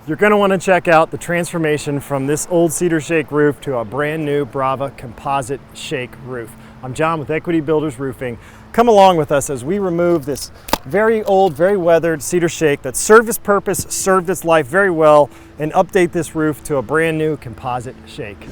You're going to want to check out the transformation from this old cedar shake roof to a brand new Brava composite shake roof. I'm John with Equity Builders Roofing. Come along with us as we remove this very old, very weathered cedar shake that served its purpose, served its life very well, and update this roof to a brand new composite shake.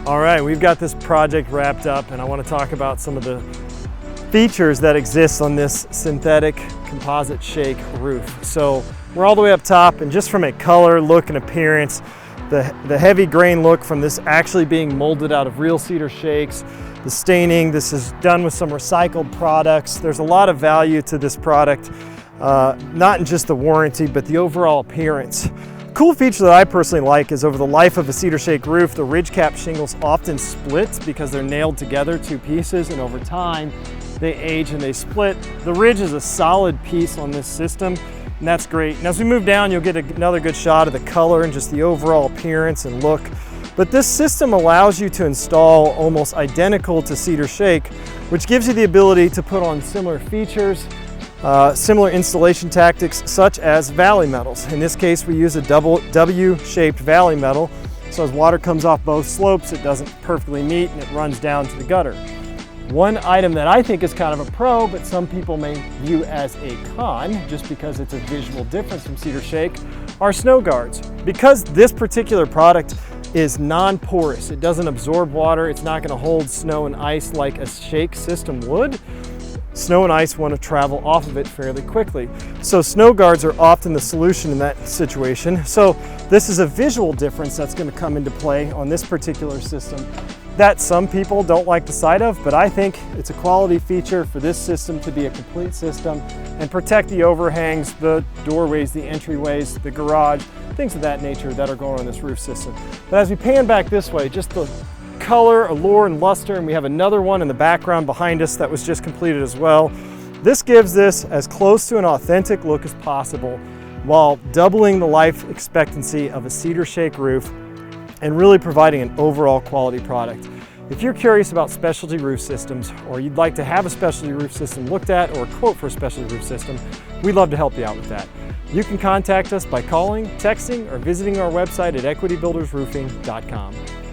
All right, we've got this project wrapped up, and I want to talk about some of the features that exist on this synthetic composite shake roof. So we're all the way up top, and just from a color, look, and appearance, the heavy grain look from this actually being molded out of real cedar shakes, the staining, this is done with some recycled products. There's a lot of value to this product, not in just the warranty, but the overall appearance. Cool feature that I personally like is over the life of a cedar shake roof, the ridge cap shingles often split because they're nailed together, two pieces, and over time they age and they split. The ridge is a solid piece on this system, and that's great. And as we move down, you'll get another good shot of the color and just the overall appearance and look. But this system allows you to install almost identical to cedar shake, which gives you the ability to put on similar features, similar installation tactics such as valley metals. In this case, we use a double W-shaped valley metal. So as water comes off both slopes, it doesn't perfectly meet and it runs down to the gutter. One item that I think is kind of a pro, but some people may view as a con, just because it's a visual difference from Cedar Shake, are snow guards. Because this particular product is non-porous, it doesn't absorb water, it's not going to hold snow and ice like a shake system would. Snow and ice want to travel off of it fairly quickly. So snow guards are often the solution in that situation. So this is a visual difference that's going to come into play on this particular system that some people don't like the sight of, but I think it's a quality feature for this system to be a complete system and protect the overhangs, the doorways, the entryways, the garage, things of that nature that are going on this roof system. But as we pan back this way, just the color, allure, and luster, and we have another one in the background behind us that was just completed as well. This gives this as close to an authentic look as possible while doubling the life expectancy of a Cedar Shake roof and really providing an overall quality product. If you're curious about specialty roof systems, or you'd like to have a specialty roof system looked at or a quote for a specialty roof system, we'd love to help you out with that. You can contact us by calling, texting, or visiting our website at equitybuildersroofing.com.